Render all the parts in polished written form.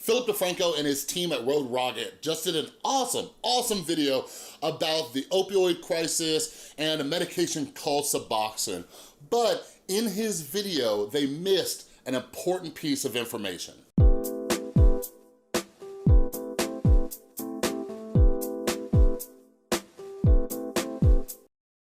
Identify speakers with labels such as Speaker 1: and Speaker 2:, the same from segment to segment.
Speaker 1: Philip DeFranco and his team at Road Rocket just did an awesome video about the opioid crisis and a medication called Suboxone. But in his video, they missed an important piece of information.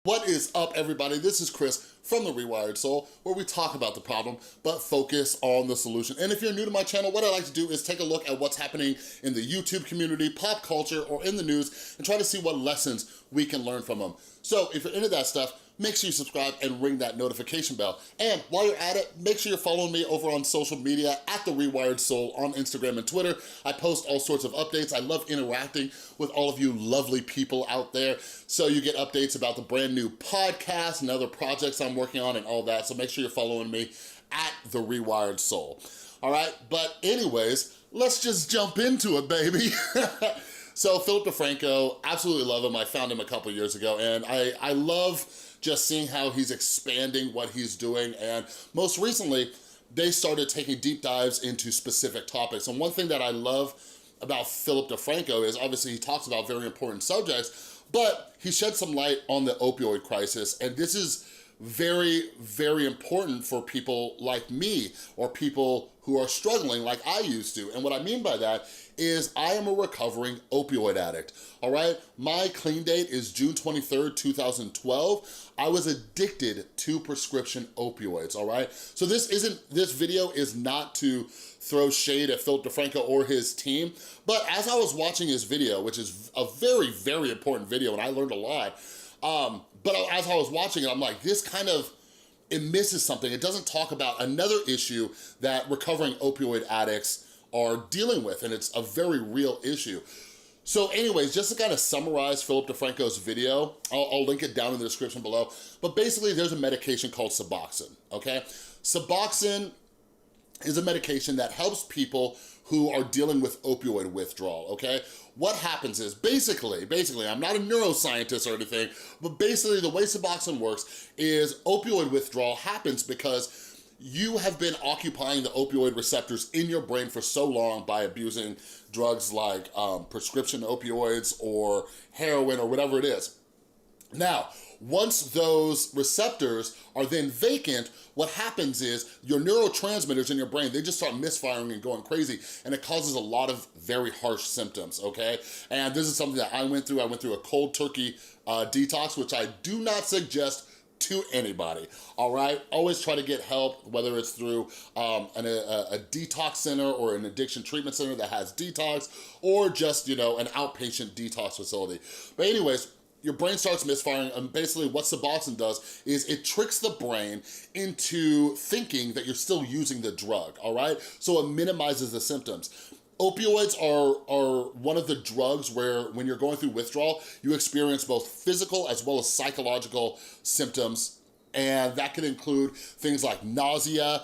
Speaker 1: What is up, everybody? This is Chris from The Rewired Soul, where we talk about the problem, but focus on the solution. And if you're new to my channel, what I like to do is take a look at what's happening in the YouTube community, pop culture, or in the news, and try to see what lessons we can learn from them. So if you're into that stuff, make sure you subscribe and ring that notification bell. And while you're at it, make sure you're following me over on social media at The Rewired Soul on Instagram and Twitter. I post all sorts of updates. I love interacting with all of you lovely people out there. So you get updates about the brand new podcast and other projects I'm working on and all that. So make sure you're following me at The Rewired Soul. All right, but anyways, let's just jump into it, baby. So Philip DeFranco, absolutely love him. I found him a couple years ago, and I love just seeing how he's expanding what he's doing. And most recently, they started taking deep dives into specific topics. And one thing that I love about Philip DeFranco is obviously he talks about very important subjects, but he shed some light on the opioid crisis. And this is very, very important for people like me or people who are struggling like I used to. And what I mean by that is I am a recovering opioid addict, all right? My clean date is June 23rd, 2012. I was addicted to prescription opioids, all right? So this video is not to throw shade at Philip DeFranco or his team, but as I was watching his video, which is a very, very important video, and I learned a lot, but as I was watching it, I'm like, this kind of, it misses something. It doesn't talk about another issue that recovering opioid addicts are dealing with, and it's a very real issue. So anyways, just to kind of summarize Philip DeFranco's video, I'll link it down in the description below, but basically there's a medication called Suboxone, okay? Suboxone is a medication that helps people who are dealing with opioid withdrawal, okay? What happens is, basically, I'm not a neuroscientist or anything, but basically the way Suboxone works is opioid withdrawal happens because you have been occupying the opioid receptors in your brain for so long by abusing drugs like prescription opioids or heroin or whatever it is. Now, once those receptors are then vacant, what happens is your neurotransmitters in your brain, they just start misfiring and going crazy, and it causes a lot of very harsh symptoms, okay? And this is something that I went through. I went through a cold turkey detox, which I do not suggest to anybody, all right? Always try to get help, whether it's through a detox center or an addiction treatment center that has detox, or just, you know, an outpatient detox facility. But anyways, your brain starts misfiring, and basically what Suboxone does is it tricks the brain into thinking that you're still using the drug, all right? So it minimizes the symptoms. Opioids are one of the drugs where when you're going through withdrawal, you experience both physical as well as psychological symptoms, and that can include things like nausea,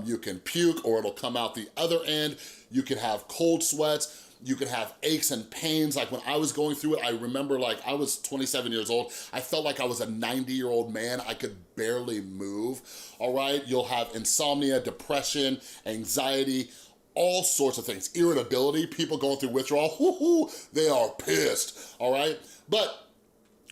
Speaker 1: you can puke or it'll come out the other end, you can have cold sweats, you can have aches and pains. Like when I was going through it, I remember like I was 27 years old. I felt like I was a 90-year-old man. I could barely move, all right? You'll have insomnia, depression, anxiety, all sorts of things. Irritability, people going through withdrawal, they are pissed, all right? But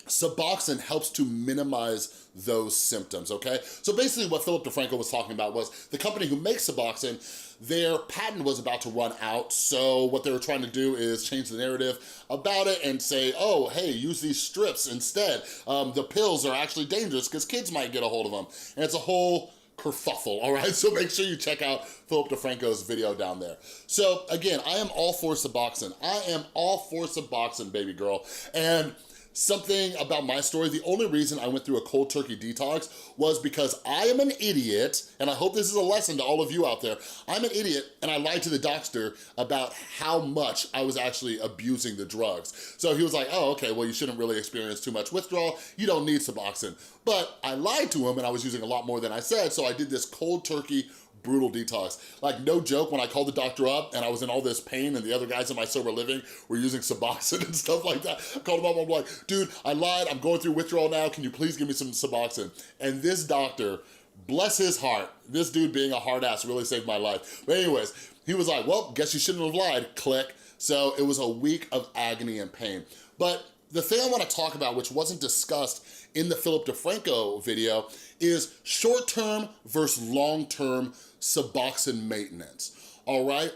Speaker 1: Suboxone helps to minimize those symptoms, okay? So basically what Philip DeFranco was talking about was the company who makes Suboxone, their patent was about to run out, so what they were trying to do is change the narrative about it and say, oh, hey, use these strips instead. The pills are actually dangerous because kids might get a hold of them. And it's a whole kerfuffle, all right? So make sure you check out Philip DeFranco's video down there. So again, I am all for Suboxone. I am all for Suboxone, baby girl. And something about my story, the only reason I went through a cold turkey detox was because I am an idiot, and I hope this is a lesson to all of you out there. I'm an idiot, and I lied to the doctor about how much I was actually abusing the drugs. So he was like, oh, okay, well, you shouldn't really experience too much withdrawal. You don't need Suboxone. But I lied to him, and I was using a lot more than I said, so I did this cold turkey brutal detox. Like, no joke, when I called the doctor up and I was in all this pain and the other guys in my sober living were using Suboxone and stuff like that, I called him up, I'm like, dude, I lied, I'm going through withdrawal now, can you please give me some Suboxone? And this doctor, bless his heart, this dude being a hard ass really saved my life. But anyways, He was like, well, guess you shouldn't have lied, click. So it was a week of agony and pain. But the thing I wanna talk about, which wasn't discussed in the Philip DeFranco video, is short-term versus long-term Suboxone maintenance, all right?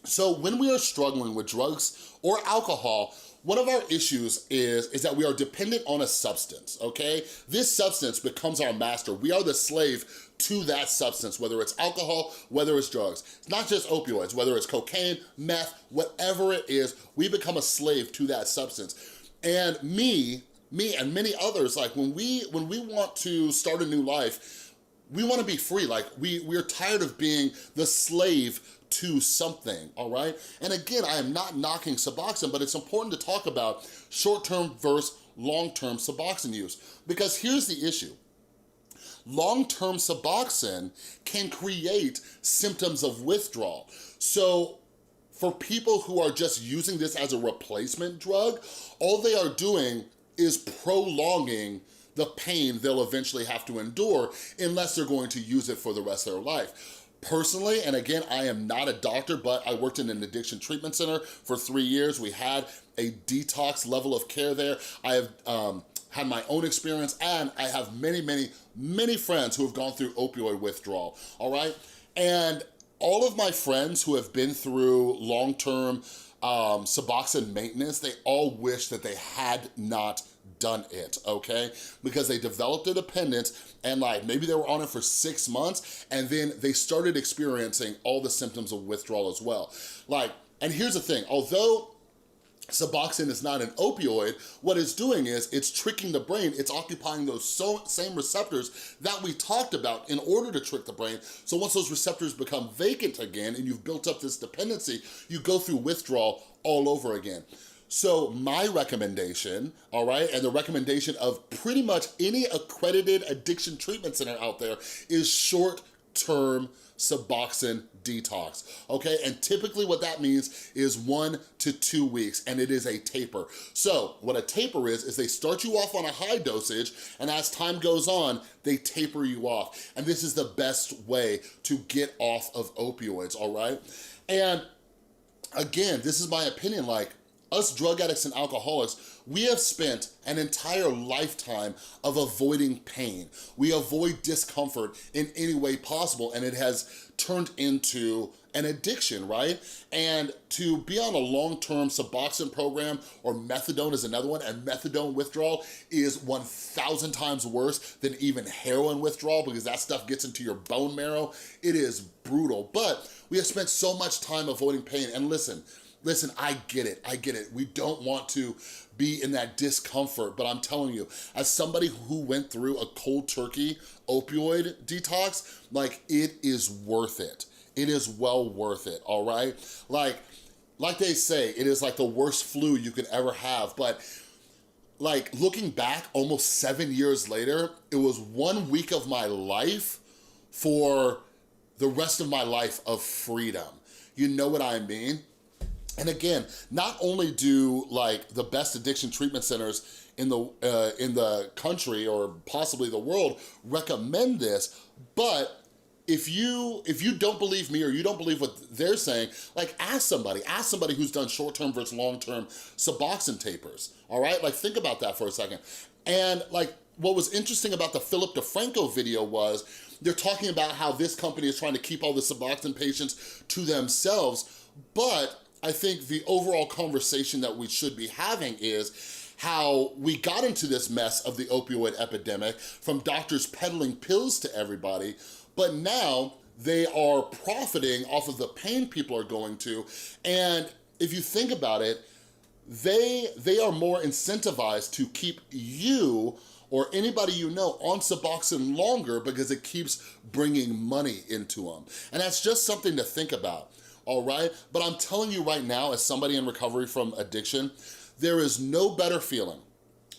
Speaker 1: So when we are struggling with drugs or alcohol, one of our issues is that we are dependent on a substance, okay? This substance becomes our master. We are the slave to that substance, whether it's alcohol, whether it's drugs. It's not just opioids, whether it's cocaine, meth, whatever it is, we become a slave to that substance. And me and many others, like when we want to start a new life, we wanna be free. Like we're tired of being the slave to something, all right? And again, I am not knocking Suboxone, but it's important to talk about short-term versus long-term Suboxone use, because here's the issue. Long-term Suboxone can create symptoms of withdrawal. So for people who are just using this as a replacement drug, all they are doing is prolonging the pain they'll eventually have to endure unless they're going to use it for the rest of their life. Personally, and again, I am not a doctor, but I worked in an addiction treatment center for 3 years. We had a detox level of care there. I have had my own experience, and I have many friends who have gone through opioid withdrawal, all right? And all of my friends who have been through long-term Suboxone maintenance, they all wish that they had not done it, okay? Because they developed a dependence and like maybe they were on it for 6 months and then they started experiencing all the symptoms of withdrawal as well. Like, and here's the thing, although Suboxone is not an opioid, what it's doing is it's tricking the brain, it's occupying those same receptors that we talked about in order to trick the brain. So once those receptors become vacant again and you've built up this dependency, you go through withdrawal all over again. So my recommendation, all right, and the recommendation of pretty much any accredited addiction treatment center out there is short-term Suboxone detox, okay? And typically what that means is 1 to 2 weeks, and it is a taper. So what a taper is they start you off on a high dosage, and as time goes on, they taper you off. And this is the best way to get off of opioids, all right? And again, this is my opinion, like, us drug addicts and alcoholics, we have spent an entire lifetime of avoiding pain. We avoid discomfort in any way possible, and it has turned into an addiction, right? And to be on a long-term Suboxone program, or methadone is another one, and methadone withdrawal is 1,000 times worse than even heroin withdrawal because that stuff gets into your bone marrow. It is brutal, but we have spent so much time avoiding pain, and listen, I get it. We don't want to be in that discomfort, but I'm telling you, as somebody who went through a cold turkey opioid detox, like, it is worth it. It is well worth it, all right? Like they say, it is like the worst flu you could ever have, but like looking back almost 7 years later, it was 1 week of my life for the rest of my life of freedom. You know what I mean? And again, not only do like the best addiction treatment centers in the country or possibly the world recommend this, but if you don't believe me or you don't believe what they're saying, like ask somebody who's done short-term versus long-term Suboxone tapers, all right? Like think about that for a second. And like what was interesting about the Philip DeFranco video was they're talking about how this company is trying to keep all the Suboxone patients to themselves, but I think the overall conversation that we should be having is how we got into this mess of the opioid epidemic from doctors peddling pills to everybody, but now they are profiting off of the pain people are going to. And if you think about it, they are more incentivized to keep you or anybody you know on Suboxone longer because it keeps bringing money into them. And that's just something to think about. All right, but I'm telling you right now, as somebody in recovery from addiction, there is no better feeling.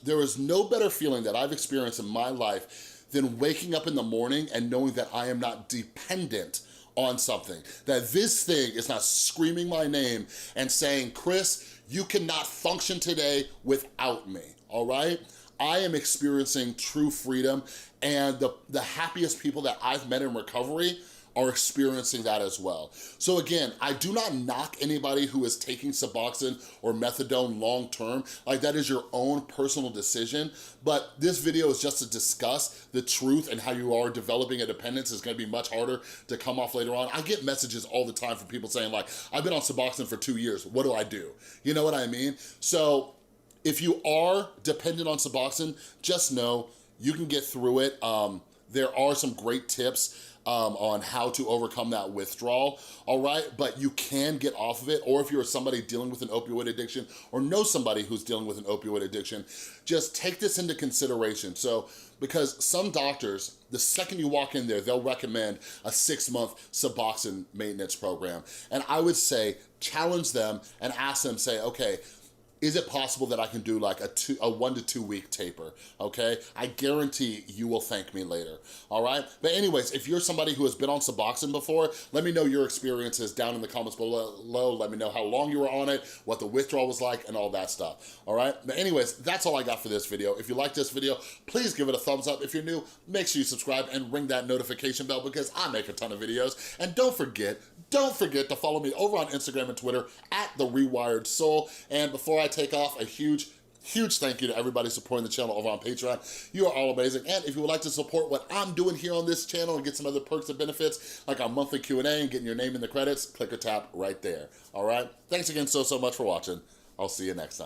Speaker 1: There is no better feeling that I've experienced in my life than waking up in the morning and knowing that I am not dependent on something, that this thing is not screaming my name and saying, Chris, you cannot function today without me, all right? I am experiencing true freedom, and the happiest people that I've met in recovery are experiencing that as well. So again, I do not knock anybody who is taking Suboxone or methadone long-term. Like, that is your own personal decision, but this video is just to discuss the truth, and how you are developing a dependence is gonna be much harder to come off later on. I get messages all the time from people saying like, I've been on Suboxone for 2 years, what do I do? You know what I mean? So if you are dependent on Suboxone, just know you can get through it. There are some great tips on how to overcome that withdrawal, all right? But you can get off of it, or if you're somebody dealing with an opioid addiction or know somebody who's dealing with an opioid addiction, just take this into consideration. So, because some doctors, the second you walk in there, they'll recommend a 6-month Suboxone maintenance program. And I would say, challenge them and ask them, say, okay, is it possible that I can do like a 1 to 2 week taper, okay? I guarantee you will thank me later, all right? But anyways, if you're somebody who has been on Suboxone before, let me know your experiences down in the comments below. Let me know how long you were on it, what the withdrawal was like, and all that stuff, all right? But anyways, that's all I got for this video. If you like this video, please give it a thumbs up. If you're new, make sure you subscribe and ring that notification bell, because I make a ton of videos. And don't forget to follow me over on Instagram and Twitter at The Rewired Soul. And before I take off, a huge thank you to everybody supporting the channel over on Patreon. You are all amazing. And if you would like to support what I'm doing here on this channel and get some other perks and benefits, like our monthly Q&A and getting your name in the credits, click or tap right there, all right? Thanks again so much for watching. I'll see you next time.